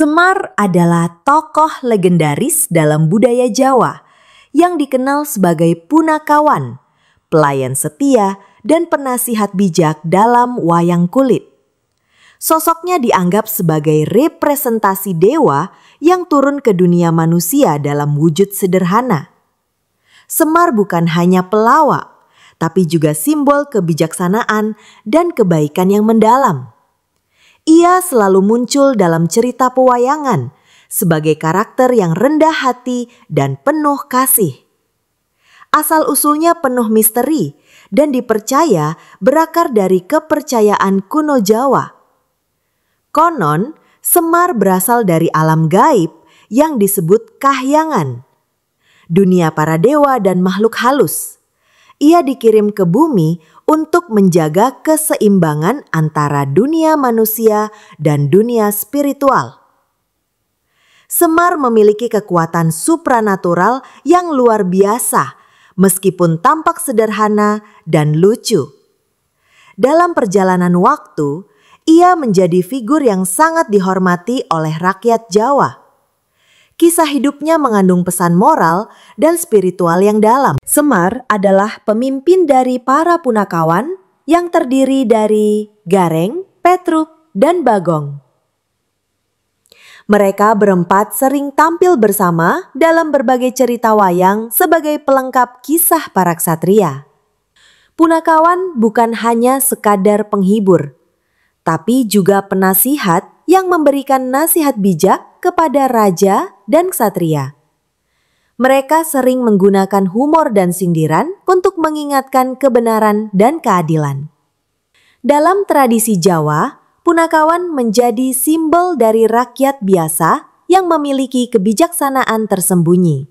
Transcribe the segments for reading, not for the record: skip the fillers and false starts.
Semar adalah tokoh legendaris dalam budaya Jawa yang dikenal sebagai punakawan, pelayan setia, dan penasihat bijak dalam wayang kulit. Sosoknya dianggap sebagai representasi dewa yang turun ke dunia manusia dalam wujud sederhana. Semar bukan hanya pelawak, tapi juga simbol kebijaksanaan dan kebaikan yang mendalam. Ia selalu muncul dalam cerita pewayangan sebagai karakter yang rendah hati dan penuh kasih. Asal-usulnya penuh misteri dan dipercaya berakar dari kepercayaan kuno Jawa. Konon, Semar berasal dari alam gaib yang disebut kahyangan, dunia para dewa dan makhluk halus. Ia dikirim ke bumi untuk menjaga keseimbangan antara dunia manusia dan dunia spiritual. Semar memiliki kekuatan supranatural yang luar biasa, meskipun tampak sederhana dan lucu. Dalam perjalanan waktu, ia menjadi figur yang sangat dihormati oleh rakyat Jawa. Kisah hidupnya mengandung pesan moral dan spiritual yang dalam. Semar adalah pemimpin dari para punakawan yang terdiri dari Gareng, Petruk, dan Bagong. Mereka berempat sering tampil bersama dalam berbagai cerita wayang sebagai pelengkap kisah para ksatria. Punakawan bukan hanya sekadar penghibur, tapi juga penasihat yang memberikan nasihat bijak kepada raja dan ksatria. Mereka sering menggunakan humor dan sindiran untuk mengingatkan kebenaran dan keadilan. Dalam tradisi Jawa, punakawan menjadi simbol dari rakyat biasa yang memiliki kebijaksanaan tersembunyi.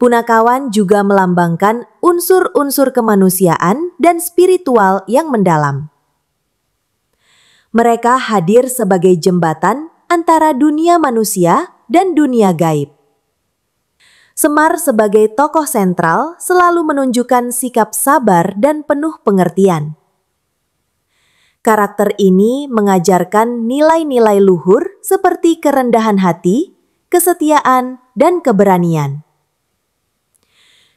Punakawan juga melambangkan unsur-unsur kemanusiaan dan spiritual yang mendalam. Mereka hadir sebagai jembatan antara dunia manusia dan dunia gaib. Semar sebagai tokoh sentral selalu menunjukkan sikap sabar dan penuh pengertian. Karakter ini mengajarkan nilai-nilai luhur seperti kerendahan hati, kesetiaan, dan keberanian.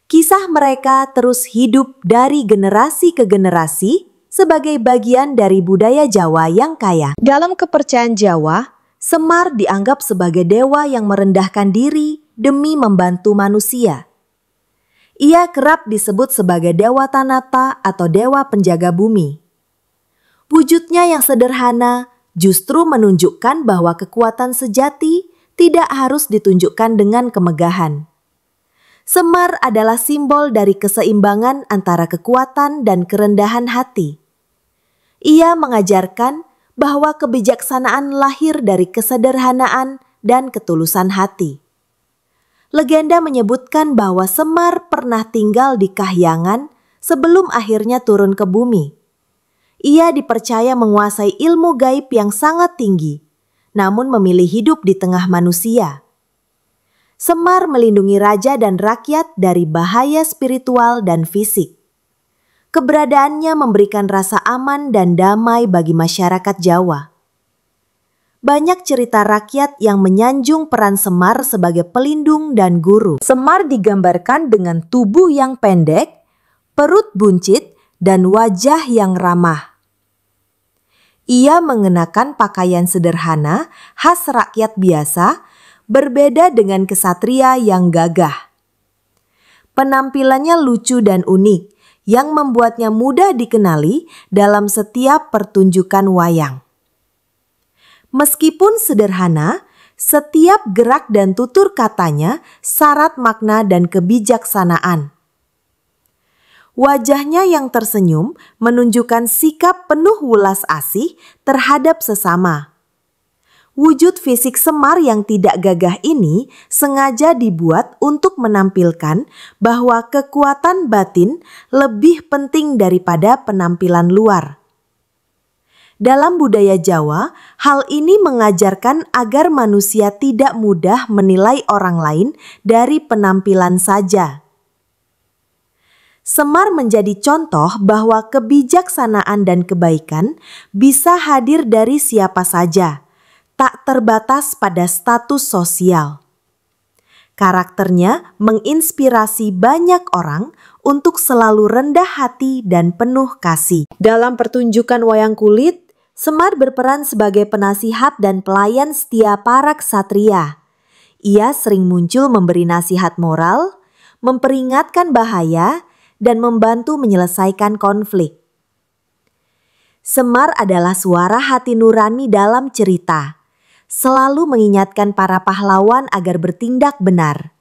Kisah mereka terus hidup dari generasi ke generasi sebagai bagian dari budaya Jawa yang kaya. Dalam kepercayaan Jawa, Semar dianggap sebagai dewa yang merendahkan diri demi membantu manusia. Ia kerap disebut sebagai dewa Tanata atau dewa penjaga bumi. Wujudnya yang sederhana justru menunjukkan bahwa kekuatan sejati tidak harus ditunjukkan dengan kemegahan. Semar adalah simbol dari keseimbangan antara kekuatan dan kerendahan hati. Ia mengajarkan bahwa kebijaksanaan lahir dari kesederhanaan dan ketulusan hati. Legenda menyebutkan bahwa Semar pernah tinggal di kahyangan sebelum akhirnya turun ke bumi. Ia dipercaya menguasai ilmu gaib yang sangat tinggi, namun memilih hidup di tengah manusia. Semar melindungi raja dan rakyat dari bahaya spiritual dan fisik. Keberadaannya memberikan rasa aman dan damai bagi masyarakat Jawa. Banyak cerita rakyat yang menyanjung peran Semar sebagai pelindung dan guru. Semar digambarkan dengan tubuh yang pendek, perut buncit, dan wajah yang ramah. Ia mengenakan pakaian sederhana khas rakyat biasa, berbeda dengan ksatria yang gagah. Penampilannya lucu dan unik, yang membuatnya mudah dikenali dalam setiap pertunjukan wayang. Meskipun sederhana, setiap gerak dan tutur katanya syarat makna dan kebijaksanaan. Wajahnya yang tersenyum menunjukkan sikap penuh welas asih terhadap sesama. Wujud fisik Semar yang tidak gagah ini sengaja dibuat untuk menampilkan bahwa kekuatan batin lebih penting daripada penampilan luar. Dalam budaya Jawa, hal ini mengajarkan agar manusia tidak mudah menilai orang lain dari penampilan saja. Semar menjadi contoh bahwa kebijaksanaan dan kebaikan bisa hadir dari siapa saja, tak terbatas pada status sosial. Karakternya menginspirasi banyak orang untuk selalu rendah hati dan penuh kasih. Dalam pertunjukan wayang kulit, Semar berperan sebagai penasihat dan pelayan setia para ksatria. Ia sering muncul memberi nasihat moral, memperingatkan bahaya, dan membantu menyelesaikan konflik. Semar adalah suara hati nurani dalam cerita, selalu mengingatkan para pahlawan agar bertindak benar.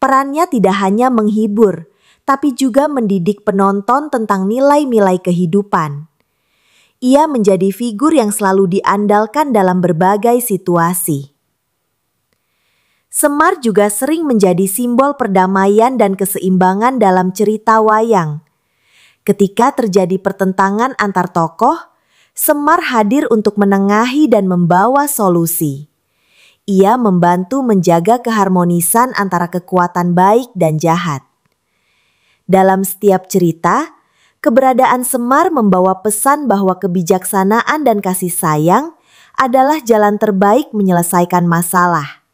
Perannya tidak hanya menghibur, tapi juga mendidik penonton tentang nilai-nilai kehidupan. Ia menjadi figur yang selalu diandalkan dalam berbagai situasi. Semar juga sering menjadi simbol perdamaian dan keseimbangan dalam cerita wayang. Ketika terjadi pertentangan antar tokoh, Semar hadir untuk menengahi dan membawa solusi. Ia membantu menjaga keharmonisan antara kekuatan baik dan jahat. Dalam setiap cerita, keberadaan Semar membawa pesan bahwa kebijaksanaan dan kasih sayang adalah jalan terbaik menyelesaikan masalah.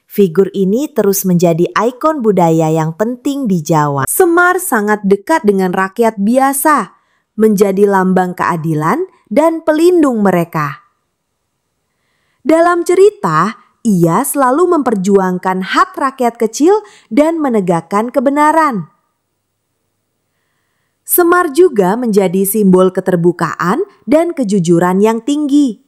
Figur ini terus menjadi ikon budaya yang penting di Jawa. Semar sangat dekat dengan rakyat biasa, menjadi lambang keadilan dan pelindung mereka. Dalam cerita, ia selalu memperjuangkan hak rakyat kecil dan menegakkan kebenaran. Semar juga menjadi simbol keterbukaan dan kejujuran yang tinggi.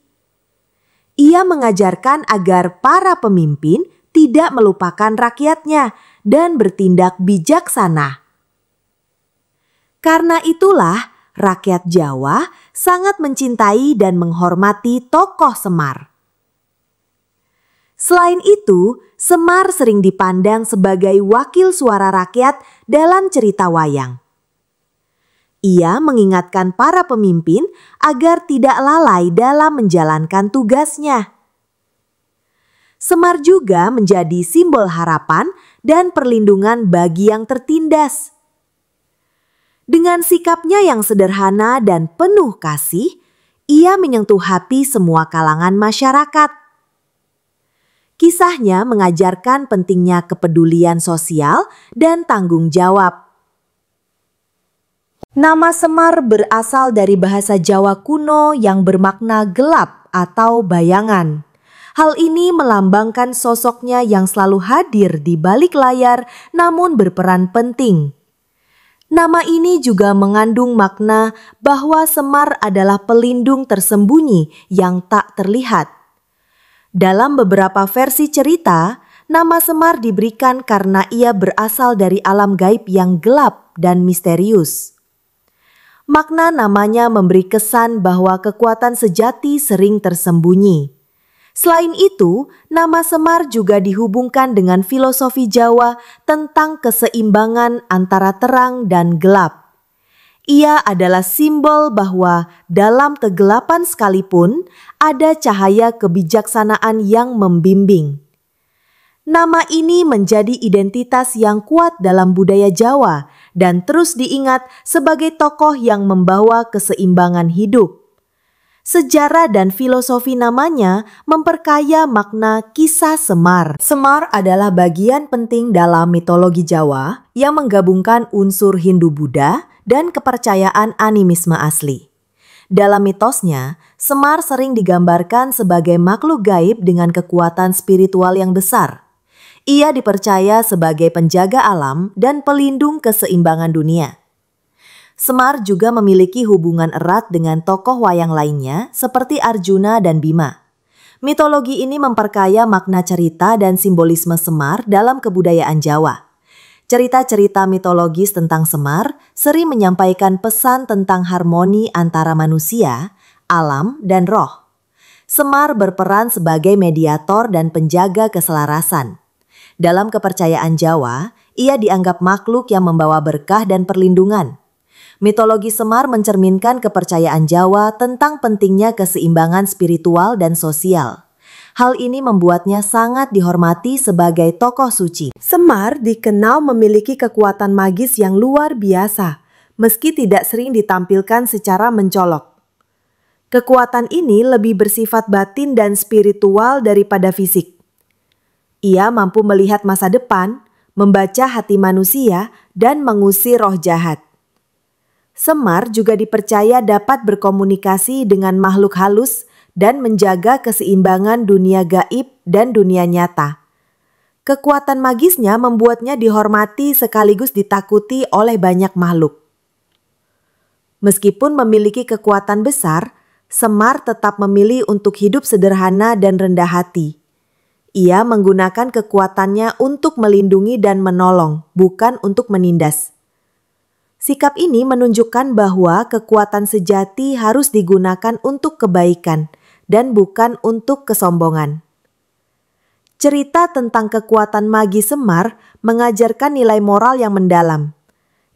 Ia mengajarkan agar para pemimpin tidak melupakan rakyatnya dan bertindak bijaksana. Karena itulah, rakyat Jawa sangat mencintai dan menghormati tokoh Semar. Selain itu, Semar sering dipandang sebagai wakil suara rakyat dalam cerita wayang. Ia mengingatkan para pemimpin agar tidak lalai dalam menjalankan tugasnya. Semar juga menjadi simbol harapan dan perlindungan bagi yang tertindas. Dengan sikapnya yang sederhana dan penuh kasih, ia menyentuh hati semua kalangan masyarakat. Kisahnya mengajarkan pentingnya kepedulian sosial dan tanggung jawab. Nama Semar berasal dari bahasa Jawa kuno yang bermakna gelap atau bayangan. Hal ini melambangkan sosoknya yang selalu hadir di balik layar namun berperan penting. Nama ini juga mengandung makna bahwa Semar adalah pelindung tersembunyi yang tak terlihat. Dalam beberapa versi cerita, nama Semar diberikan karena ia berasal dari alam gaib yang gelap dan misterius. Makna namanya memberi kesan bahwa kekuatan sejati sering tersembunyi. Selain itu, nama Semar juga dihubungkan dengan filosofi Jawa tentang keseimbangan antara terang dan gelap. Ia adalah simbol bahwa dalam kegelapan sekalipun ada cahaya kebijaksanaan yang membimbing. Nama ini menjadi identitas yang kuat dalam budaya Jawa dan terus diingat sebagai tokoh yang membawa keseimbangan hidup. Sejarah dan filosofi namanya memperkaya makna kisah Semar. Semar adalah bagian penting dalam mitologi Jawa yang menggabungkan unsur Hindu-Buddha dan kepercayaan animisme asli. Dalam mitosnya, Semar sering digambarkan sebagai makhluk gaib dengan kekuatan spiritual yang besar. Ia dipercaya sebagai penjaga alam dan pelindung keseimbangan dunia. Semar juga memiliki hubungan erat dengan tokoh wayang lainnya seperti Arjuna dan Bima. Mitologi ini memperkaya makna cerita dan simbolisme Semar dalam kebudayaan Jawa. Cerita-cerita mitologis tentang Semar sering menyampaikan pesan tentang harmoni antara manusia, alam, dan roh. Semar berperan sebagai mediator dan penjaga keselarasan. Dalam kepercayaan Jawa, ia dianggap makhluk yang membawa berkah dan perlindungan. Mitologi Semar mencerminkan kepercayaan Jawa tentang pentingnya keseimbangan spiritual dan sosial. Hal ini membuatnya sangat dihormati sebagai tokoh suci. Semar dikenal memiliki kekuatan magis yang luar biasa, meski tidak sering ditampilkan secara mencolok. Kekuatan ini lebih bersifat batin dan spiritual daripada fisik. Ia mampu melihat masa depan, membaca hati manusia, dan mengusir roh jahat. Semar juga dipercaya dapat berkomunikasi dengan makhluk halus dan menjaga keseimbangan dunia gaib dan dunia nyata. Kekuatan magisnya membuatnya dihormati sekaligus ditakuti oleh banyak makhluk. Meskipun memiliki kekuatan besar, Semar tetap memilih untuk hidup sederhana dan rendah hati. Ia menggunakan kekuatannya untuk melindungi dan menolong, bukan untuk menindas. Sikap ini menunjukkan bahwa kekuatan sejati harus digunakan untuk kebaikan dan bukan untuk kesombongan. Cerita tentang kekuatan magis Semar mengajarkan nilai moral yang mendalam.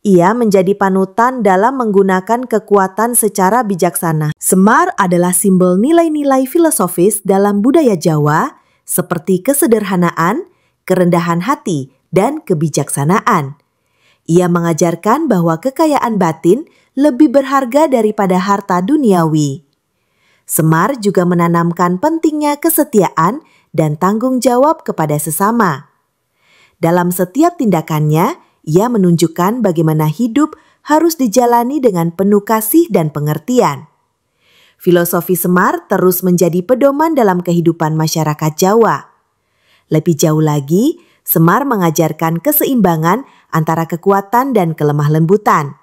Ia menjadi panutan dalam menggunakan kekuatan secara bijaksana. Semar adalah simbol nilai-nilai filosofis dalam budaya Jawa seperti kesederhanaan, kerendahan hati, dan kebijaksanaan. Ia mengajarkan bahwa kekayaan batin lebih berharga daripada harta duniawi. Semar juga menanamkan pentingnya kesetiaan dan tanggung jawab kepada sesama. Dalam setiap tindakannya, ia menunjukkan bagaimana hidup harus dijalani dengan penuh kasih dan pengertian. Filosofi Semar terus menjadi pedoman dalam kehidupan masyarakat Jawa. Lebih jauh lagi, Semar mengajarkan keseimbangan antara kekuatan dan kelemah lembutan.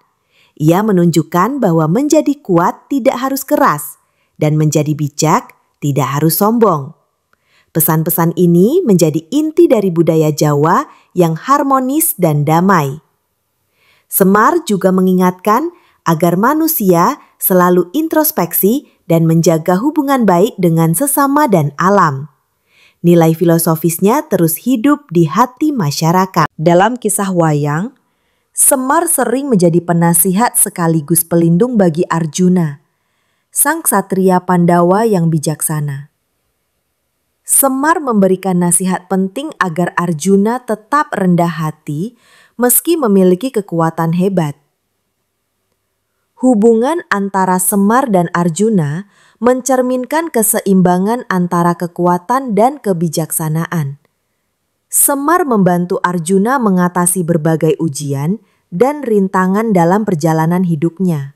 Ia menunjukkan bahwa menjadi kuat tidak harus keras, dan menjadi bijak tidak harus sombong. Pesan-pesan ini menjadi inti dari budaya Jawa yang harmonis dan damai. Semar juga mengingatkan agar manusia selalu introspeksi dan menjaga hubungan baik dengan sesama dan alam. Nilai filosofisnya terus hidup di hati masyarakat. Dalam kisah wayang, Semar sering menjadi penasihat sekaligus pelindung bagi Arjuna, sang ksatria Pandawa yang bijaksana. Semar memberikan nasihat penting agar Arjuna tetap rendah hati meski memiliki kekuatan hebat. Hubungan antara Semar dan Arjuna mencerminkan keseimbangan antara kekuatan dan kebijaksanaan. Semar membantu Arjuna mengatasi berbagai ujian dan rintangan dalam perjalanan hidupnya.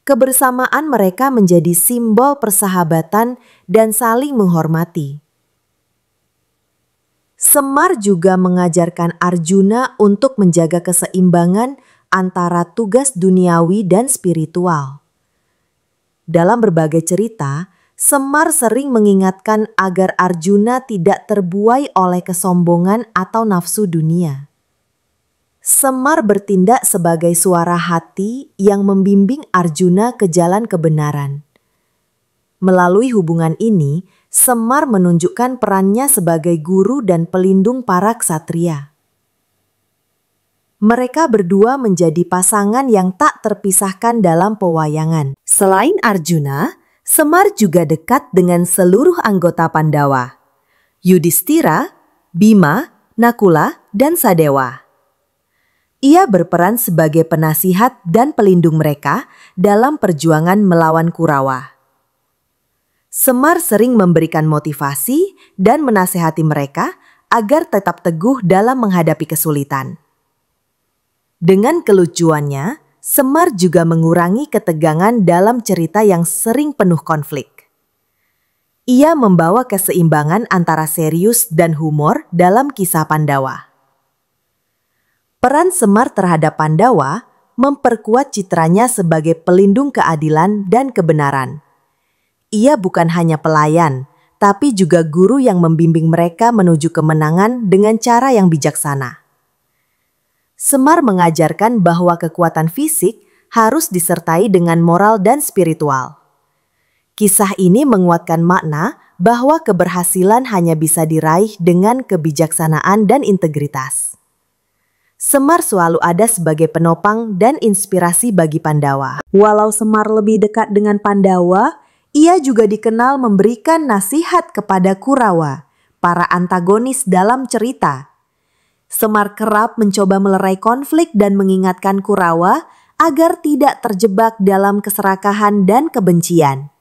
Kebersamaan mereka menjadi simbol persahabatan dan saling menghormati. Semar juga mengajarkan Arjuna untuk menjaga keseimbangan antara tugas duniawi dan spiritual. Dalam berbagai cerita, Semar sering mengingatkan agar Arjuna tidak terbuai oleh kesombongan atau nafsu dunia. Semar bertindak sebagai suara hati yang membimbing Arjuna ke jalan kebenaran. Melalui hubungan ini, Semar menunjukkan perannya sebagai guru dan pelindung para ksatria. Mereka berdua menjadi pasangan yang tak terpisahkan dalam pewayangan. Selain Arjuna, Semar juga dekat dengan seluruh anggota Pandawa: Yudhistira, Bima, Nakula, dan Sadewa. Ia berperan sebagai penasihat dan pelindung mereka dalam perjuangan melawan Kurawa. Semar sering memberikan motivasi dan menasihati mereka agar tetap teguh dalam menghadapi kesulitan. Dengan kelucuannya, Semar juga mengurangi ketegangan dalam cerita yang sering penuh konflik. Ia membawa keseimbangan antara serius dan humor dalam kisah Pandawa. Peran Semar terhadap Pandawa memperkuat citranya sebagai pelindung keadilan dan kebenaran. Ia bukan hanya pelayan, tapi juga guru yang membimbing mereka menuju kemenangan dengan cara yang bijaksana. Semar mengajarkan bahwa kekuatan fisik harus disertai dengan moral dan spiritual. Kisah ini menguatkan makna bahwa keberhasilan hanya bisa diraih dengan kebijaksanaan dan integritas. Semar selalu ada sebagai penopang dan inspirasi bagi Pandawa. Walau Semar lebih dekat dengan Pandawa, ia juga dikenal memberikan nasihat kepada Kurawa, para antagonis dalam cerita. Semar kerap mencoba melerai konflik dan mengingatkan Kurawa agar tidak terjebak dalam keserakahan dan kebencian.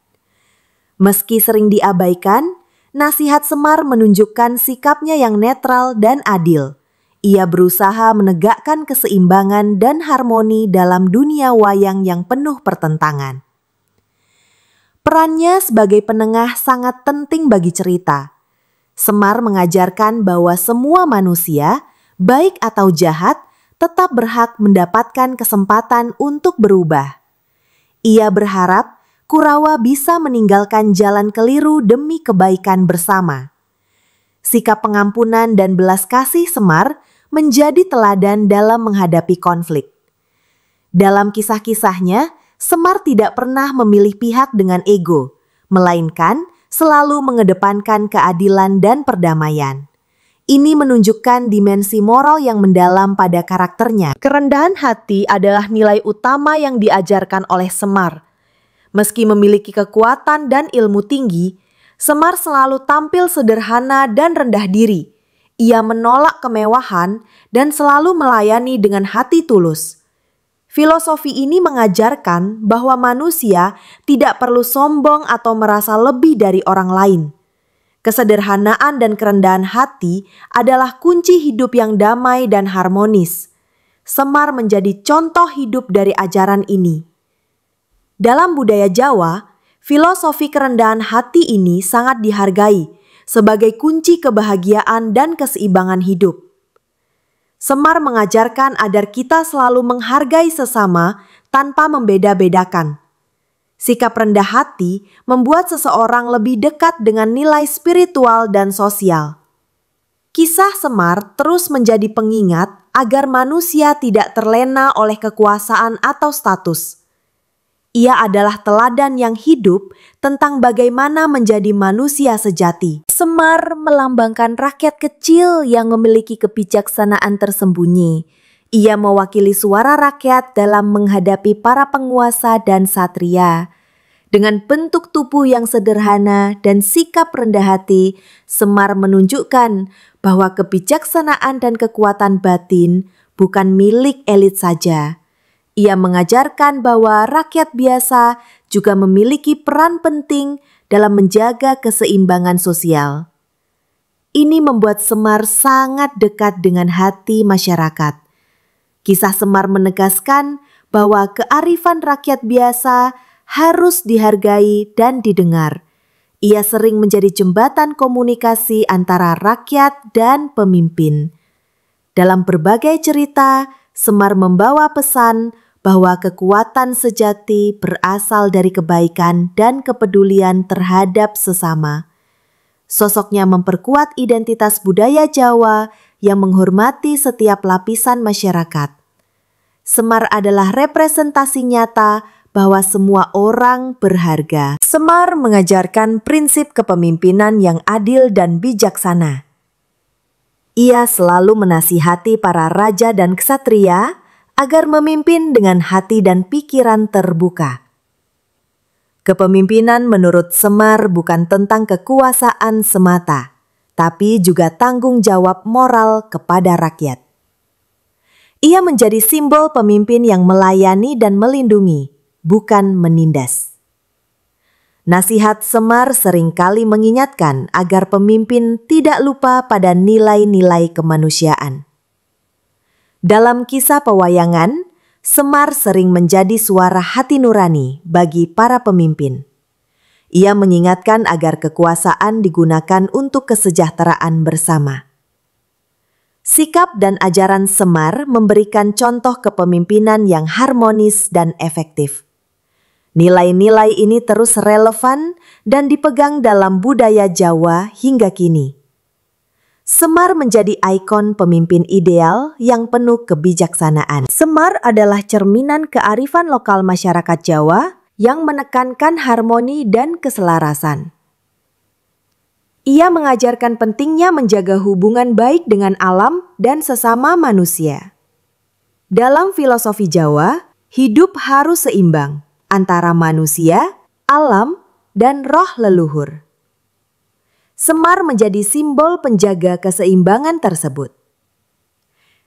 Meski sering diabaikan, nasihat Semar menunjukkan sikapnya yang netral dan adil. Ia berusaha menegakkan keseimbangan dan harmoni dalam dunia wayang yang penuh pertentangan. Perannya sebagai penengah sangat penting bagi cerita. Semar mengajarkan bahwa semua manusia, baik atau jahat, tetap berhak mendapatkan kesempatan untuk berubah. Ia berharap Kurawa bisa meninggalkan jalan keliru demi kebaikan bersama. Sikap pengampunan dan belas kasih Semar menjadi teladan dalam menghadapi konflik. Dalam kisah-kisahnya, Semar tidak pernah memilih pihak dengan ego, melainkan selalu mengedepankan keadilan dan perdamaian. Ini menunjukkan dimensi moral yang mendalam pada karakternya. Kerendahan hati adalah nilai utama yang diajarkan oleh Semar. Meski memiliki kekuatan dan ilmu tinggi, Semar selalu tampil sederhana dan rendah diri. Ia menolak kemewahan dan selalu melayani dengan hati tulus. Filosofi ini mengajarkan bahwa manusia tidak perlu sombong atau merasa lebih dari orang lain. Kesederhanaan dan kerendahan hati adalah kunci hidup yang damai dan harmonis. Semar menjadi contoh hidup dari ajaran ini. Dalam budaya Jawa, filosofi kerendahan hati ini sangat dihargai sebagai kunci kebahagiaan dan keseimbangan hidup. Semar mengajarkan agar kita selalu menghargai sesama tanpa membeda-bedakan. Sikap rendah hati membuat seseorang lebih dekat dengan nilai spiritual dan sosial. Kisah Semar terus menjadi pengingat agar manusia tidak terlena oleh kekuasaan atau status. Ia adalah teladan yang hidup tentang bagaimana menjadi manusia sejati. Semar melambangkan rakyat kecil yang memiliki kebijaksanaan tersembunyi. Ia mewakili suara rakyat dalam menghadapi para penguasa dan satria. Dengan bentuk tubuh yang sederhana dan sikap rendah hati, Semar menunjukkan bahwa kebijaksanaan dan kekuatan batin bukan milik elit saja. Ia mengajarkan bahwa rakyat biasa juga memiliki peran penting dalam menjaga keseimbangan sosial. Ini membuat Semar sangat dekat dengan hati masyarakat. Kisah Semar menegaskan bahwa kearifan rakyat biasa harus dihargai dan didengar. Ia sering menjadi jembatan komunikasi antara rakyat dan pemimpin. Dalam berbagai cerita, Semar membawa pesan bahwa kekuatan sejati berasal dari kebaikan dan kepedulian terhadap sesama. Sosoknya memperkuat identitas budaya Jawa yang menghormati setiap lapisan masyarakat. Semar adalah representasi nyata bahwa semua orang berharga. Semar mengajarkan prinsip kepemimpinan yang adil dan bijaksana. Ia selalu menasihati para raja dan ksatria agar memimpin dengan hati dan pikiran terbuka. Kepemimpinan menurut Semar bukan tentang kekuasaan semata, tapi juga tanggung jawab moral kepada rakyat. Ia menjadi simbol pemimpin yang melayani dan melindungi, bukan menindas. Nasihat Semar seringkali mengingatkan agar pemimpin tidak lupa pada nilai-nilai kemanusiaan. Dalam kisah pewayangan, Semar sering menjadi suara hati nurani bagi para pemimpin. Ia mengingatkan agar kekuasaan digunakan untuk kesejahteraan bersama. Sikap dan ajaran Semar memberikan contoh kepemimpinan yang harmonis dan efektif. Nilai-nilai ini terus relevan dan dipegang dalam budaya Jawa hingga kini. Semar menjadi ikon pemimpin ideal yang penuh kebijaksanaan. Semar adalah cerminan kearifan lokal masyarakat Jawa yang menekankan harmoni dan keselarasan. Ia mengajarkan pentingnya menjaga hubungan baik dengan alam dan sesama manusia. Dalam filosofi Jawa, hidup harus seimbang antara manusia, alam, dan roh leluhur. Semar menjadi simbol penjaga keseimbangan tersebut.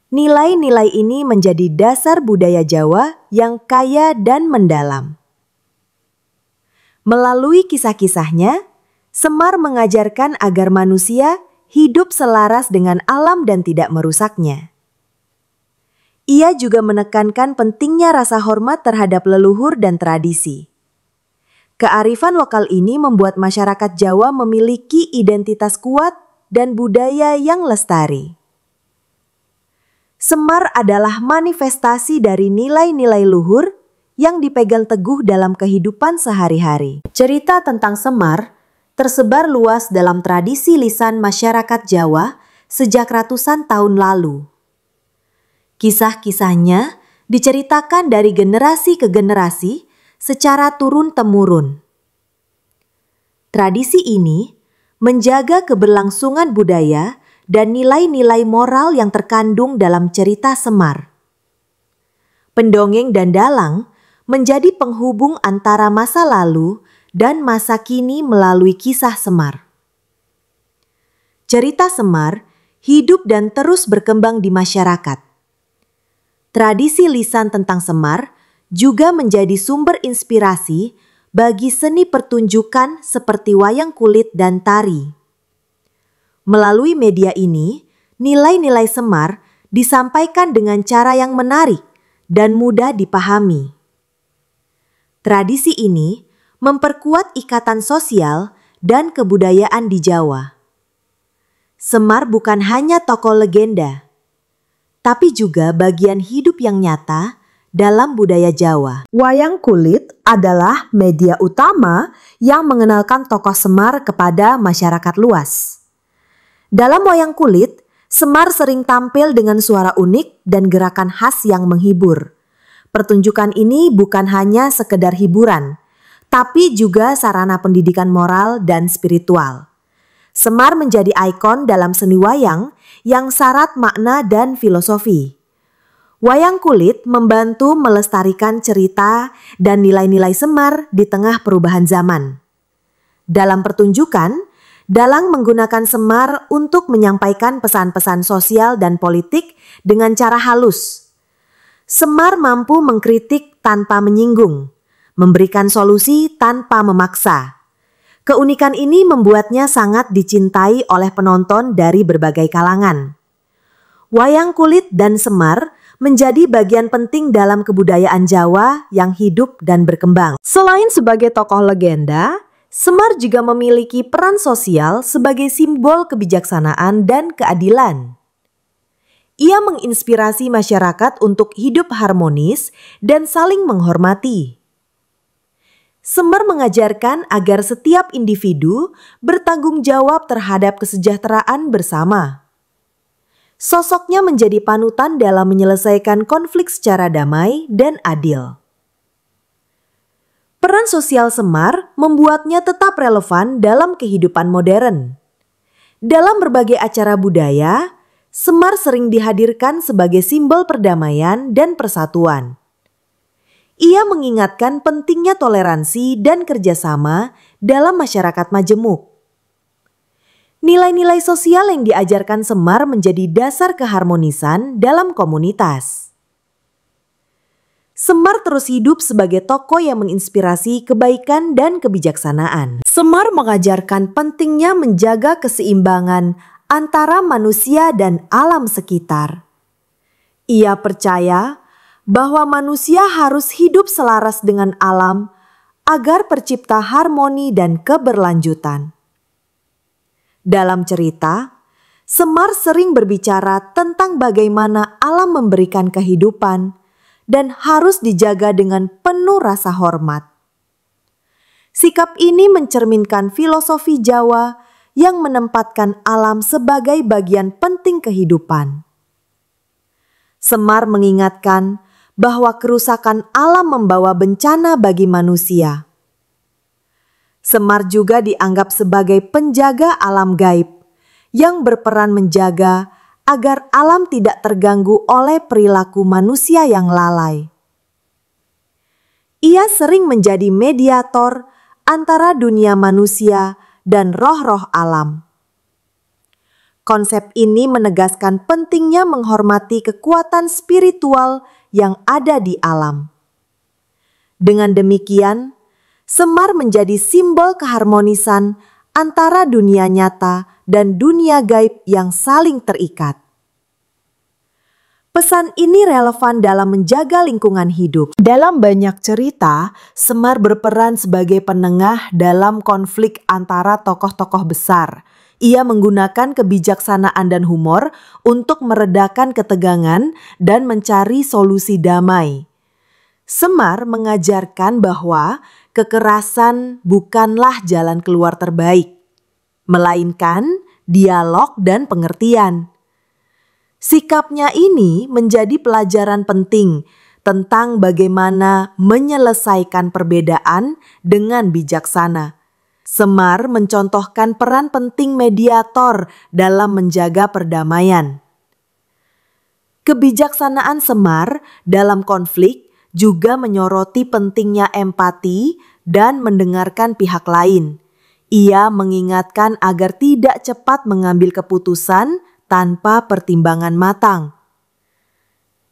Nilai-nilai ini menjadi dasar budaya Jawa yang kaya dan mendalam. Melalui kisah-kisahnya, Semar mengajarkan agar manusia hidup selaras dengan alam dan tidak merusaknya. Ia juga menekankan pentingnya rasa hormat terhadap leluhur dan tradisi. Kearifan lokal ini membuat masyarakat Jawa memiliki identitas kuat dan budaya yang lestari. Semar adalah manifestasi dari nilai-nilai luhur yang dipegang teguh dalam kehidupan sehari-hari. Cerita tentang Semar tersebar luas dalam tradisi lisan masyarakat Jawa sejak ratusan tahun lalu. Kisah-kisahnya diceritakan dari generasi ke generasi secara turun-temurun. Tradisi ini menjaga keberlangsungan budaya dan nilai-nilai moral yang terkandung dalam cerita Semar. Pendongeng dan dalang menjadi penghubung antara masa lalu dan masa kini melalui kisah Semar. Cerita Semar hidup dan terus berkembang di masyarakat. Tradisi lisan tentang Semar juga menjadi sumber inspirasi bagi seni pertunjukan seperti wayang kulit dan tari. Melalui media ini, nilai-nilai Semar disampaikan dengan cara yang menarik dan mudah dipahami. Tradisi ini memperkuat ikatan sosial dan kebudayaan di Jawa. Semar bukan hanya tokoh legenda, tapi juga bagian hidup yang nyata dalam budaya Jawa. Wayang kulit adalah media utama yang mengenalkan tokoh Semar kepada masyarakat luas. Dalam wayang kulit, Semar sering tampil dengan suara unik dan gerakan khas yang menghibur. Pertunjukan ini bukan hanya sekedar hiburan, tapi juga sarana pendidikan moral dan spiritual. Semar menjadi ikon dalam seni wayang yang syarat makna dan filosofi. Wayang kulit membantu melestarikan cerita dan nilai-nilai Semar di tengah perubahan zaman. Dalam pertunjukan, dalang menggunakan Semar untuk menyampaikan pesan-pesan sosial dan politik dengan cara halus. Semar mampu mengkritik tanpa menyinggung, memberikan solusi tanpa memaksa. Keunikan ini membuatnya sangat dicintai oleh penonton dari berbagai kalangan. Wayang kulit dan Semar menjadi bagian penting dalam kebudayaan Jawa yang hidup dan berkembang. Selain sebagai tokoh legenda, Semar juga memiliki peran sosial sebagai simbol kebijaksanaan dan keadilan. Ia menginspirasi masyarakat untuk hidup harmonis dan saling menghormati. Semar mengajarkan agar setiap individu bertanggung jawab terhadap kesejahteraan bersama. Sosoknya menjadi panutan dalam menyelesaikan konflik secara damai dan adil. Peran sosial Semar membuatnya tetap relevan dalam kehidupan modern. Dalam berbagai acara budaya, Semar sering dihadirkan sebagai simbol perdamaian dan persatuan. Ia mengingatkan pentingnya toleransi dan kerjasama dalam masyarakat majemuk. Nilai-nilai sosial yang diajarkan Semar menjadi dasar keharmonisan dalam komunitas. Semar terus hidup sebagai tokoh yang menginspirasi kebaikan dan kebijaksanaan. Semar mengajarkan pentingnya menjaga keseimbangan antara manusia dan alam sekitar. Ia percaya bahwa manusia harus hidup selaras dengan alam agar tercipta harmoni dan keberlanjutan. Dalam cerita, Semar sering berbicara tentang bagaimana alam memberikan kehidupan dan harus dijaga dengan penuh rasa hormat. Sikap ini mencerminkan filosofi Jawa yang menempatkan alam sebagai bagian penting kehidupan. Semar mengingatkan bahwa kerusakan alam membawa bencana bagi manusia. Semar juga dianggap sebagai penjaga alam gaib yang berperan menjaga agar alam tidak terganggu oleh perilaku manusia yang lalai. Ia sering menjadi mediator antara dunia manusia dan roh-roh alam. Konsep ini menegaskan pentingnya menghormati kekuatan spiritual yang ada di alam. Dengan demikian, Semar menjadi simbol keharmonisan antara dunia nyata dan dunia gaib yang saling terikat. Pesan ini relevan dalam menjaga lingkungan hidup. Dalam banyak cerita, Semar berperan sebagai penengah dalam konflik antara tokoh-tokoh besar. Ia menggunakan kebijaksanaan dan humor untuk meredakan ketegangan dan mencari solusi damai. Semar mengajarkan bahwa kekerasan bukanlah jalan keluar terbaik, melainkan dialog dan pengertian. Sikapnya ini menjadi pelajaran penting tentang bagaimana menyelesaikan perbedaan dengan bijaksana. Semar mencontohkan peran penting mediator dalam menjaga perdamaian. Kebijaksanaan Semar dalam konflik juga menyoroti pentingnya empati dan mendengarkan pihak lain. Ia mengingatkan agar tidak cepat mengambil keputusan tanpa pertimbangan matang.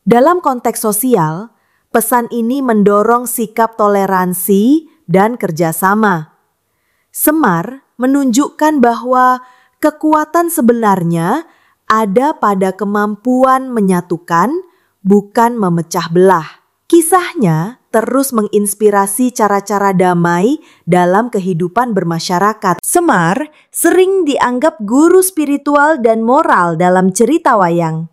Dalam konteks sosial, pesan ini mendorong sikap toleransi dan kerjasama. Semar menunjukkan bahwa kekuatan sebenarnya ada pada kemampuan menyatukan, bukan memecah belah. Kisahnya terus menginspirasi cara-cara damai dalam kehidupan bermasyarakat. Semar sering dianggap guru spiritual dan moral dalam cerita wayang.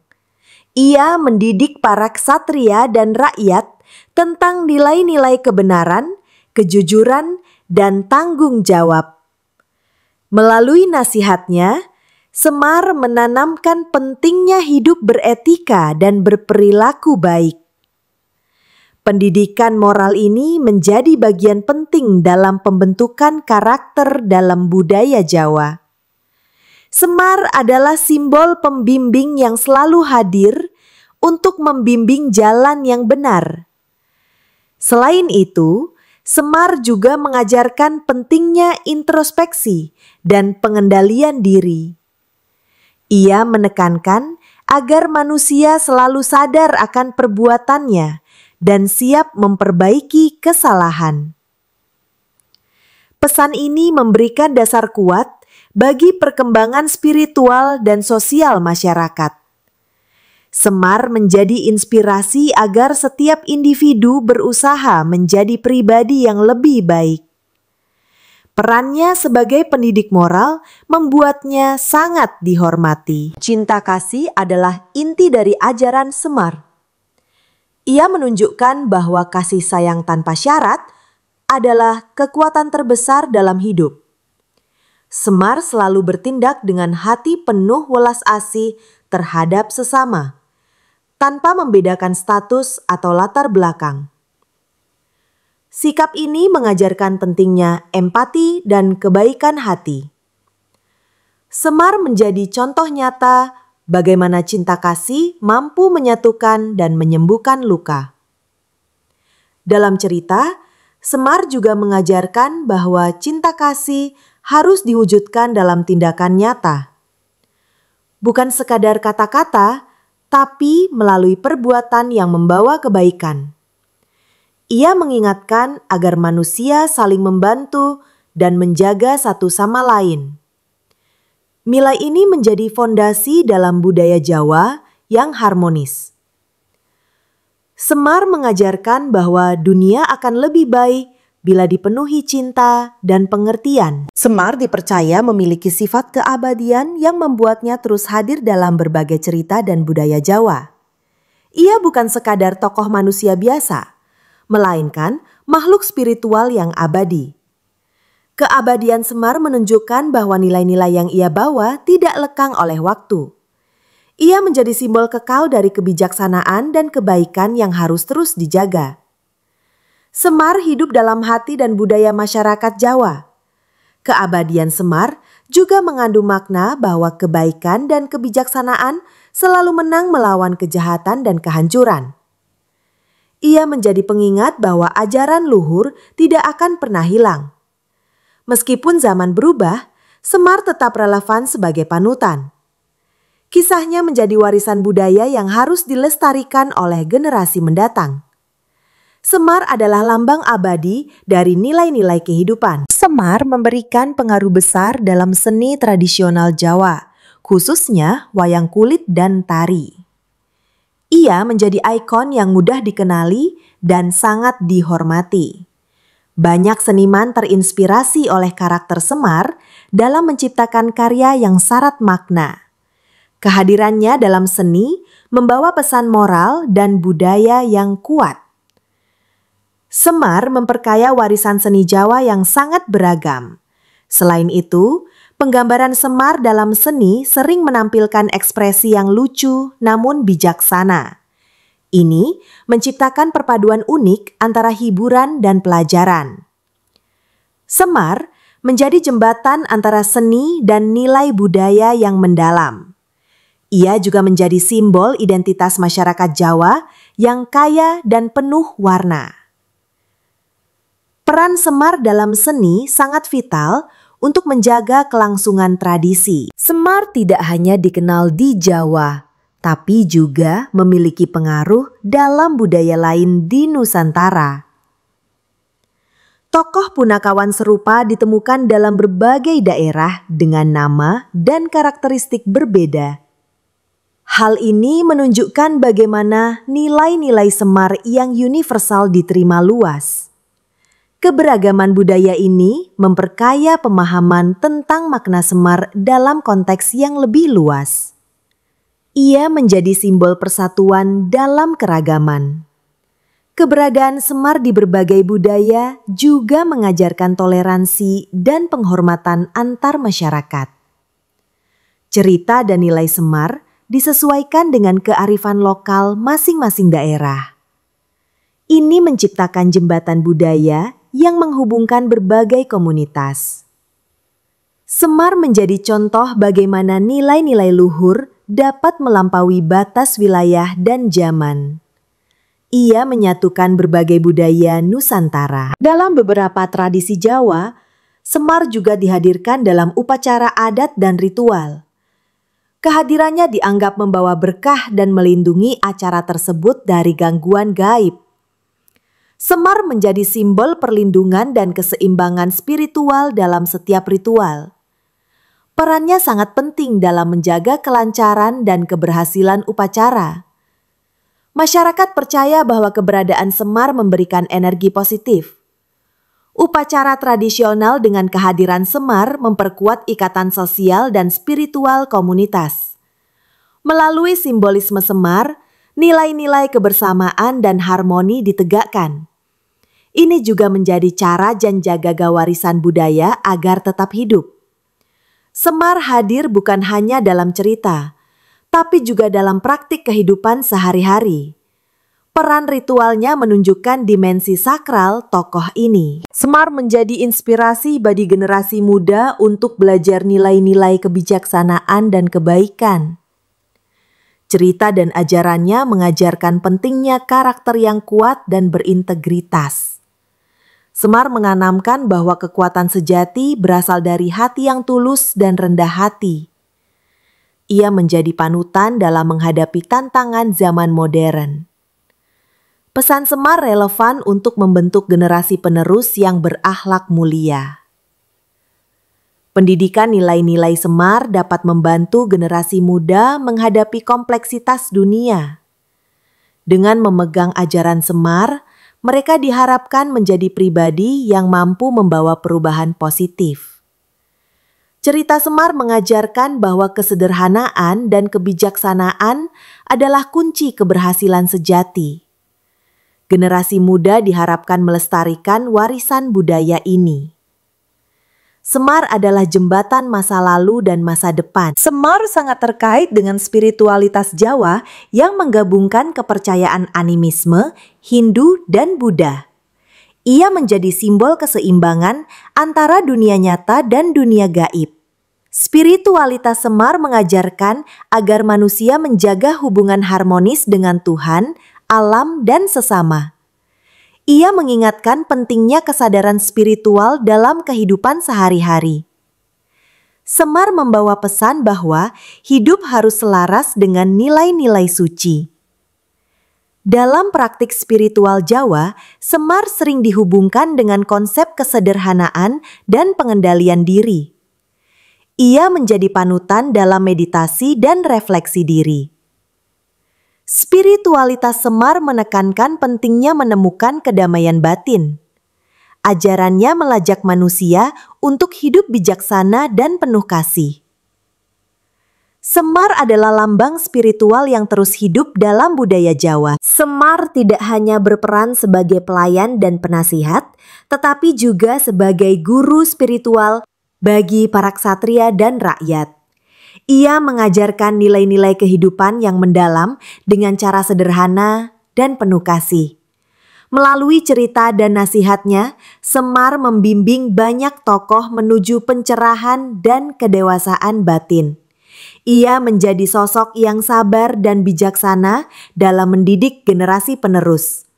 Ia mendidik para ksatria dan rakyat tentang nilai-nilai kebenaran, kejujuran, dan tanggung jawab. Melalui nasihatnya, Semar menanamkan pentingnya hidup beretika dan berperilaku baik. Pendidikan moral ini menjadi bagian penting dalam pembentukan karakter dalam budaya Jawa. Semar adalah simbol pembimbing yang selalu hadir untuk membimbing jalan yang benar. Selain itu, Semar juga mengajarkan pentingnya introspeksi dan pengendalian diri. Ia menekankan agar manusia selalu sadar akan perbuatannya dan siap memperbaiki kesalahan. Pesan ini memberikan dasar kuat bagi perkembangan spiritual dan sosial masyarakat. Semar menjadi inspirasi agar setiap individu berusaha menjadi pribadi yang lebih baik. Perannya sebagai pendidik moral membuatnya sangat dihormati. Cinta kasih adalah inti dari ajaran Semar. Ia menunjukkan bahwa kasih sayang tanpa syarat adalah kekuatan terbesar dalam hidup. Semar selalu bertindak dengan hati penuh welas asih terhadap sesama, tanpa membedakan status atau latar belakang. Sikap ini mengajarkan pentingnya empati dan kebaikan hati. Semar menjadi contoh nyata bagaimana cinta kasih mampu menyatukan dan menyembuhkan luka. Dalam cerita, Semar juga mengajarkan bahwa cinta kasih harus diwujudkan dalam tindakan nyata. Bukan sekadar kata-kata, tapi melalui perbuatan yang membawa kebaikan. Ia mengingatkan agar manusia saling membantu dan menjaga satu sama lain. Nilai ini menjadi fondasi dalam budaya Jawa yang harmonis. Semar mengajarkan bahwa dunia akan lebih baik bila dipenuhi cinta dan pengertian. Semar dipercaya memiliki sifat keabadian yang membuatnya terus hadir dalam berbagai cerita dan budaya Jawa. Ia bukan sekadar tokoh manusia biasa, melainkan makhluk spiritual yang abadi. Keabadian Semar menunjukkan bahwa nilai-nilai yang ia bawa tidak lekang oleh waktu. Ia menjadi simbol kekal dari kebijaksanaan dan kebaikan yang harus terus dijaga. Semar hidup dalam hati dan budaya masyarakat Jawa. Keabadian Semar juga mengandung makna bahwa kebaikan dan kebijaksanaan selalu menang melawan kejahatan dan kehancuran. Ia menjadi pengingat bahwa ajaran luhur tidak akan pernah hilang. Meskipun zaman berubah, Semar tetap relevan sebagai panutan. Kisahnya menjadi warisan budaya yang harus dilestarikan oleh generasi mendatang. Semar adalah lambang abadi dari nilai-nilai kehidupan. Semar memberikan pengaruh besar dalam seni tradisional Jawa, khususnya wayang kulit dan tari. Ia menjadi ikon yang mudah dikenali dan sangat dihormati. Banyak seniman terinspirasi oleh karakter Semar dalam menciptakan karya yang syarat makna. Kehadirannya dalam seni membawa pesan moral dan budaya yang kuat. Semar memperkaya warisan seni Jawa yang sangat beragam. Selain itu, penggambaran Semar dalam seni sering menampilkan ekspresi yang lucu namun bijaksana. Ini menciptakan perpaduan unik antara hiburan dan pelajaran. Semar menjadi jembatan antara seni dan nilai budaya yang mendalam. Ia juga menjadi simbol identitas masyarakat Jawa yang kaya dan penuh warna. Peran Semar dalam seni sangat vital untuk menjaga kelangsungan tradisi. Semar tidak hanya dikenal di Jawa, tapi juga memiliki pengaruh dalam budaya lain di Nusantara. Tokoh punakawan serupa ditemukan dalam berbagai daerah dengan nama dan karakteristik berbeda. Hal ini menunjukkan bagaimana nilai-nilai Semar yang universal diterima luas. Keberagaman budaya ini memperkaya pemahaman tentang makna Semar dalam konteks yang lebih luas. Ia menjadi simbol persatuan dalam keragaman. Keberadaan Semar di berbagai budaya juga mengajarkan toleransi dan penghormatan antar masyarakat. Cerita dan nilai Semar disesuaikan dengan kearifan lokal masing-masing daerah. Ini menciptakan jembatan budaya yang menghubungkan berbagai komunitas. Semar menjadi contoh bagaimana nilai-nilai luhur dapat melampaui batas wilayah dan zaman. Ia menyatukan berbagai budaya Nusantara. Dalam beberapa tradisi Jawa, Semar juga dihadirkan dalam upacara adat dan ritual. Kehadirannya dianggap membawa berkah dan melindungi acara tersebut dari gangguan gaib. Semar menjadi simbol perlindungan dan keseimbangan spiritual dalam setiap ritual. Perannya sangat penting dalam menjaga kelancaran dan keberhasilan upacara. Masyarakat percaya bahwa keberadaan Semar memberikan energi positif. Upacara tradisional dengan kehadiran Semar memperkuat ikatan sosial dan spiritual komunitas. Melalui simbolisme Semar, nilai-nilai kebersamaan dan harmoni ditegakkan. Ini juga menjadi cara menjaga warisan budaya agar tetap hidup. Semar hadir bukan hanya dalam cerita, tapi juga dalam praktik kehidupan sehari-hari. Peran ritualnya menunjukkan dimensi sakral tokoh ini. Semar menjadi inspirasi bagi generasi muda untuk belajar nilai-nilai kebijaksanaan dan kebaikan. Cerita dan ajarannya mengajarkan pentingnya karakter yang kuat dan berintegritas. Semar menanamkan bahwa kekuatan sejati berasal dari hati yang tulus dan rendah hati. Ia menjadi panutan dalam menghadapi tantangan zaman modern. Pesan Semar relevan untuk membentuk generasi penerus yang berakhlak mulia. Pendidikan nilai-nilai Semar dapat membantu generasi muda menghadapi kompleksitas dunia. Dengan memegang ajaran Semar, mereka diharapkan menjadi pribadi yang mampu membawa perubahan positif. Cerita Semar mengajarkan bahwa kesederhanaan dan kebijaksanaan adalah kunci keberhasilan sejati. Generasi muda diharapkan melestarikan warisan budaya ini. Semar adalah jembatan masa lalu dan masa depan. Semar sangat terkait dengan spiritualitas Jawa yang menggabungkan kepercayaan animisme, Hindu, dan Buddha. Ia menjadi simbol keseimbangan antara dunia nyata dan dunia gaib. Spiritualitas Semar mengajarkan agar manusia menjaga hubungan harmonis dengan Tuhan, alam, dan sesama. Ia mengingatkan pentingnya kesadaran spiritual dalam kehidupan sehari-hari. Semar membawa pesan bahwa hidup harus selaras dengan nilai-nilai suci. Dalam praktik spiritual Jawa, Semar sering dihubungkan dengan konsep kesederhanaan dan pengendalian diri. Ia menjadi panutan dalam meditasi dan refleksi diri. Spiritualitas Semar menekankan pentingnya menemukan kedamaian batin. Ajarannya melajak manusia untuk hidup bijaksana dan penuh kasih. Semar adalah lambang spiritual yang terus hidup dalam budaya Jawa. Semar tidak hanya berperan sebagai pelayan dan penasihat, tetapi juga sebagai guru spiritual bagi para ksatria dan rakyat. Ia mengajarkan nilai-nilai kehidupan yang mendalam dengan cara sederhana dan penuh kasih. Melalui cerita dan nasihatnya, Semar membimbing banyak tokoh menuju pencerahan dan kedewasaan batin. Ia menjadi sosok yang sabar dan bijaksana dalam mendidik generasi penerus.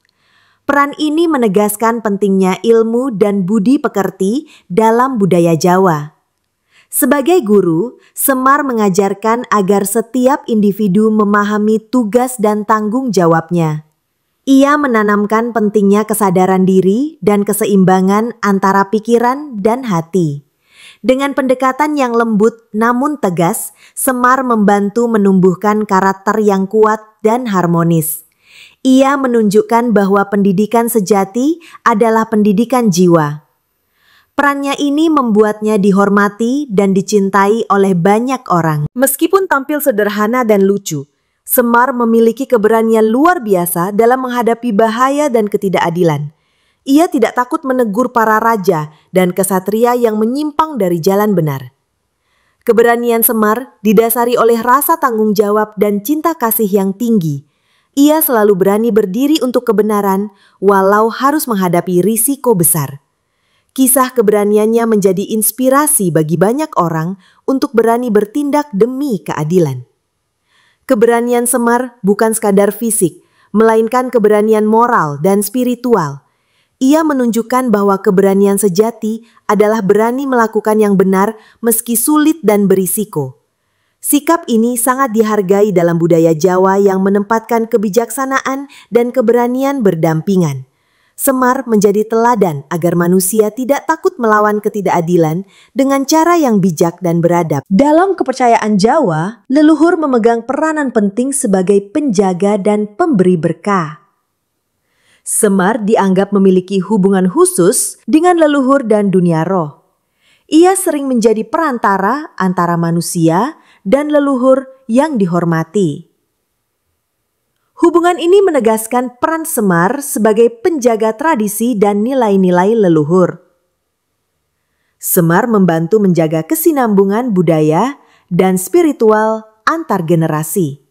Peran ini menegaskan pentingnya ilmu dan budi pekerti dalam budaya Jawa. Sebagai guru, Semar mengajarkan agar setiap individu memahami tugas dan tanggung jawabnya. Ia menanamkan pentingnya kesadaran diri dan keseimbangan antara pikiran dan hati. Dengan pendekatan yang lembut namun tegas, Semar membantu menumbuhkan karakter yang kuat dan harmonis. Ia menunjukkan bahwa pendidikan sejati adalah pendidikan jiwa. Perannya ini membuatnya dihormati dan dicintai oleh banyak orang. Meskipun tampil sederhana dan lucu, Semar memiliki keberanian luar biasa dalam menghadapi bahaya dan ketidakadilan. Ia tidak takut menegur para raja dan ksatria yang menyimpang dari jalan benar. Keberanian Semar didasari oleh rasa tanggung jawab dan cinta kasih yang tinggi. Ia selalu berani berdiri untuk kebenaran walau harus menghadapi risiko besar. Kisah keberaniannya menjadi inspirasi bagi banyak orang untuk berani bertindak demi keadilan. Keberanian Semar bukan sekadar fisik, melainkan keberanian moral dan spiritual. Ia menunjukkan bahwa keberanian sejati adalah berani melakukan yang benar meski sulit dan berisiko. Sikap ini sangat dihargai dalam budaya Jawa yang menempatkan kebijaksanaan dan keberanian berdampingan. Semar menjadi teladan agar manusia tidak takut melawan ketidakadilan dengan cara yang bijak dan beradab. Dalam kepercayaan Jawa, leluhur memegang peranan penting sebagai penjaga dan pemberi berkah. Semar dianggap memiliki hubungan khusus dengan leluhur dan dunia roh. Ia sering menjadi perantara antara manusia dan leluhur yang dihormati. Hubungan ini menegaskan peran Semar sebagai penjaga tradisi dan nilai-nilai leluhur. Semar membantu menjaga kesinambungan budaya dan spiritual antar generasi.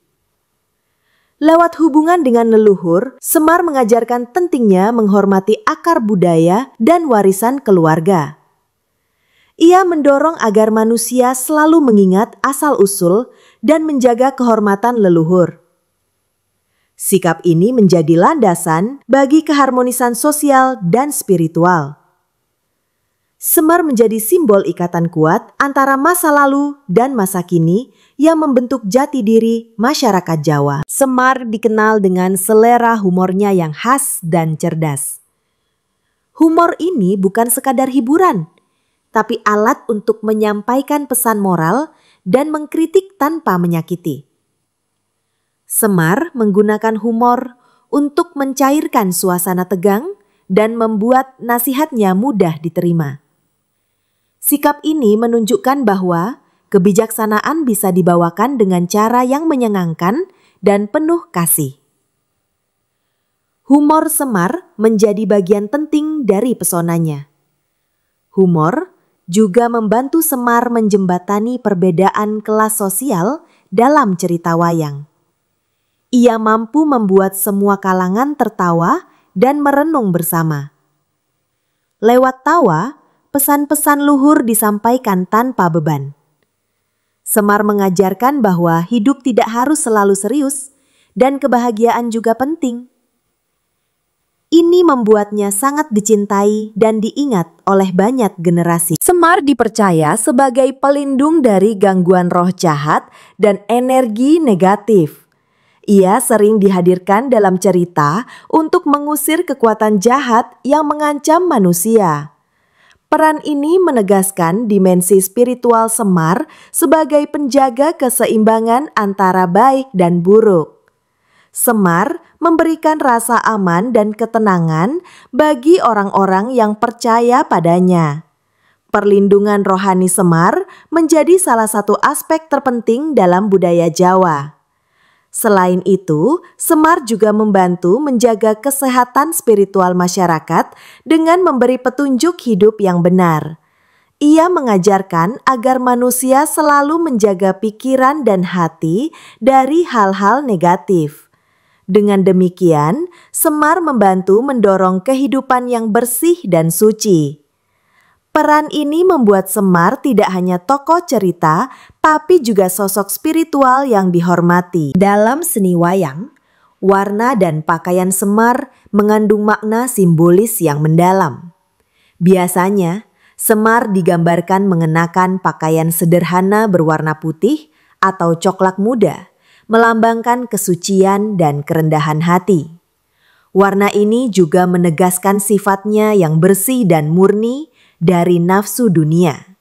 Lewat hubungan dengan leluhur, Semar mengajarkan pentingnya menghormati akar budaya dan warisan keluarga. Ia mendorong agar manusia selalu mengingat asal-usul dan menjaga kehormatan leluhur. Sikap ini menjadi landasan bagi keharmonisan sosial dan spiritual. Semar menjadi simbol ikatan kuat antara masa lalu dan masa kini yang membentuk jati diri masyarakat Jawa. Semar dikenal dengan selera humornya yang khas dan cerdas. Humor ini bukan sekadar hiburan, tapi alat untuk menyampaikan pesan moral dan mengkritik tanpa menyakiti. Semar menggunakan humor untuk mencairkan suasana tegang dan membuat nasihatnya mudah diterima. Sikap ini menunjukkan bahwa kebijaksanaan bisa dibawakan dengan cara yang menyenangkan dan penuh kasih. Humor Semar menjadi bagian penting dari pesonanya. Humor juga membantu Semar menjembatani perbedaan kelas sosial dalam cerita wayang. Ia mampu membuat semua kalangan tertawa dan merenung bersama. Lewat tawa, pesan-pesan luhur disampaikan tanpa beban. Semar mengajarkan bahwa hidup tidak harus selalu serius dan kebahagiaan juga penting. Ini membuatnya sangat dicintai dan diingat oleh banyak generasi. Semar dipercaya sebagai pelindung dari gangguan roh jahat dan energi negatif. Ia sering dihadirkan dalam cerita untuk mengusir kekuatan jahat yang mengancam manusia. Peran ini menegaskan dimensi spiritual Semar sebagai penjaga keseimbangan antara baik dan buruk. Semar memberikan rasa aman dan ketenangan bagi orang-orang yang percaya padanya. Perlindungan rohani Semar menjadi salah satu aspek terpenting dalam budaya Jawa. Selain itu, Semar juga membantu menjaga kesehatan spiritual masyarakat dengan memberi petunjuk hidup yang benar. Ia mengajarkan agar manusia selalu menjaga pikiran dan hati dari hal-hal negatif. Dengan demikian, Semar membantu mendorong kehidupan yang bersih dan suci. Peran ini membuat Semar tidak hanya tokoh cerita, tapi juga sosok spiritual yang dihormati. Dalam seni wayang, warna dan pakaian Semar mengandung makna simbolis yang mendalam. Biasanya, Semar digambarkan mengenakan pakaian sederhana berwarna putih atau coklat muda, melambangkan kesucian dan kerendahan hati. Warna ini juga menegaskan sifatnya yang bersih dan murni dari nafsu dunia.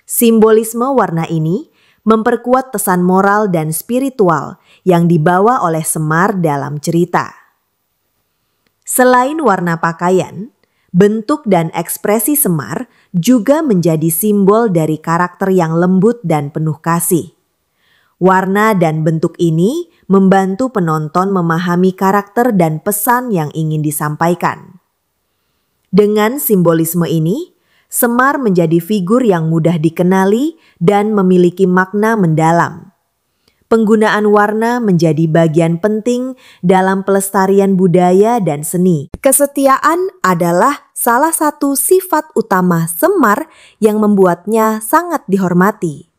Simbolisme warna ini memperkuat pesan moral dan spiritual yang dibawa oleh Semar dalam cerita. Selain warna pakaian, bentuk dan ekspresi Semar juga menjadi simbol dari karakter yang lembut dan penuh kasih. Warna dan bentuk ini membantu penonton memahami karakter dan pesan yang ingin disampaikan. Dengan simbolisme ini, Semar menjadi figur yang mudah dikenali dan memiliki makna mendalam. Penggunaan warna menjadi bagian penting dalam pelestarian budaya dan seni. Kesetiaan adalah salah satu sifat utama Semar yang membuatnya sangat dihormati.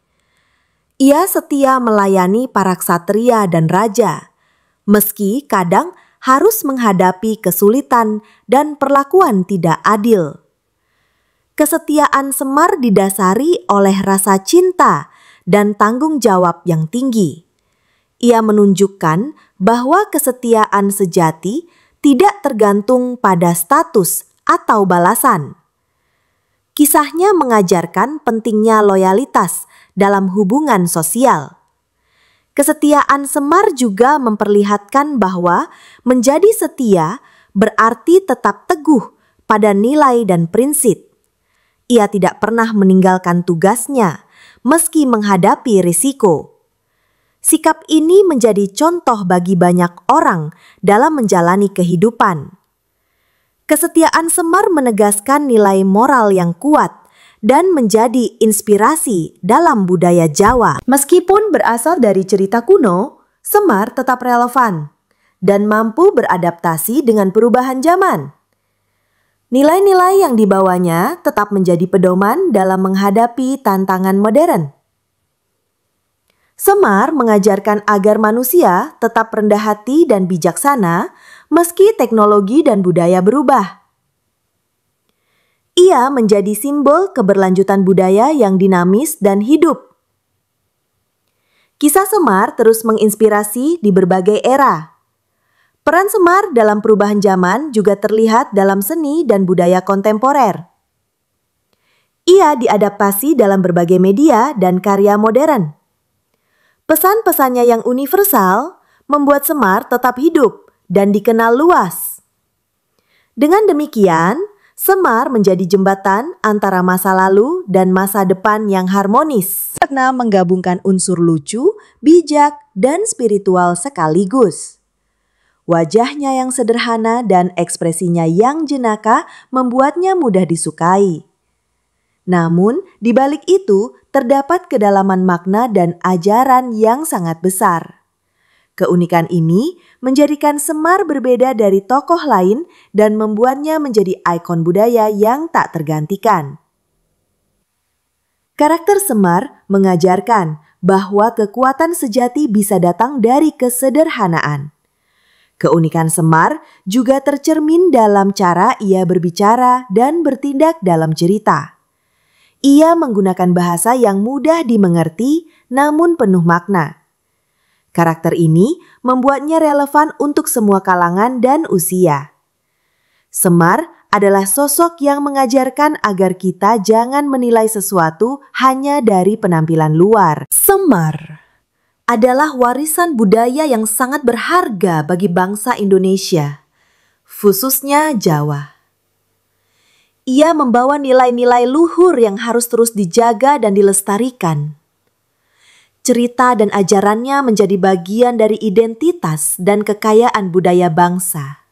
Ia setia melayani para ksatria dan raja, meski kadang harus menghadapi kesulitan dan perlakuan tidak adil. Kesetiaan Semar didasari oleh rasa cinta dan tanggung jawab yang tinggi. Ia menunjukkan bahwa kesetiaan sejati tidak tergantung pada status atau balasan. Kisahnya mengajarkan pentingnya loyalitas dalam hubungan sosial. Kesetiaan Semar juga memperlihatkan bahwa menjadi setia berarti tetap teguh pada nilai dan prinsip. Ia tidak pernah meninggalkan tugasnya meski menghadapi risiko. Sikap ini menjadi contoh bagi banyak orang dalam menjalani kehidupan. Kesetiaan Semar menegaskan nilai moral yang kuat dan menjadi inspirasi dalam budaya Jawa. Meskipun berasal dari cerita kuno, Semar tetap relevan dan mampu beradaptasi dengan perubahan zaman. Nilai-nilai yang dibawanya tetap menjadi pedoman dalam menghadapi tantangan modern. Semar mengajarkan agar manusia tetap rendah hati dan bijaksana meski teknologi dan budaya berubah. Ia menjadi simbol keberlanjutan budaya yang dinamis dan hidup. Kisah Semar terus menginspirasi di berbagai era. Peran Semar dalam perubahan zaman juga terlihat dalam seni dan budaya kontemporer. Ia diadaptasi dalam berbagai media dan karya modern. Pesan-pesannya yang universal membuat Semar tetap hidup dan dikenal luas. Dengan demikian, Semar menjadi jembatan antara masa lalu dan masa depan yang harmonis. Karena menggabungkan unsur lucu, bijak, dan spiritual sekaligus. Wajahnya yang sederhana dan ekspresinya yang jenaka membuatnya mudah disukai. Namun, di balik itu terdapat kedalaman makna dan ajaran yang sangat besar. Keunikan ini menjadikan Semar berbeda dari tokoh lain dan membuatnya menjadi ikon budaya yang tak tergantikan. Karakter Semar mengajarkan bahwa kekuatan sejati bisa datang dari kesederhanaan. Keunikan Semar juga tercermin dalam cara ia berbicara dan bertindak dalam cerita. Ia menggunakan bahasa yang mudah dimengerti namun penuh makna. Karakter ini membuatnya relevan untuk semua kalangan dan usia. Semar adalah sosok yang mengajarkan agar kita jangan menilai sesuatu hanya dari penampilan luar. Semar adalah warisan budaya yang sangat berharga bagi bangsa Indonesia, khususnya Jawa. Ia membawa nilai-nilai luhur yang harus terus dijaga dan dilestarikan. Cerita dan ajarannya menjadi bagian dari identitas dan kekayaan budaya bangsa.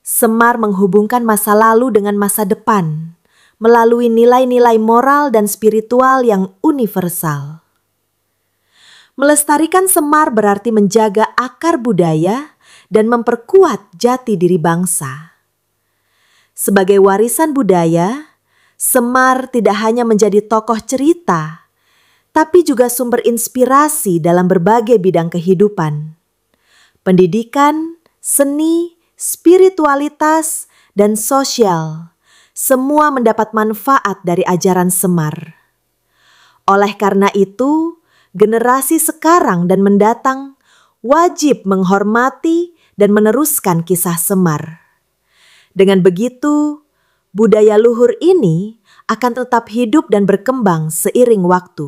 Semar menghubungkan masa lalu dengan masa depan, melalui nilai-nilai moral dan spiritual yang universal. Melestarikan Semar berarti menjaga akar budaya dan memperkuat jati diri bangsa. Sebagai warisan budaya, Semar tidak hanya menjadi tokoh cerita, tapi juga sumber inspirasi dalam berbagai bidang kehidupan. Pendidikan, seni, spiritualitas, dan sosial, semua mendapat manfaat dari ajaran Semar. Oleh karena itu, generasi sekarang dan mendatang wajib menghormati dan meneruskan kisah Semar. Dengan begitu, budaya luhur ini akan tetap hidup dan berkembang seiring waktu.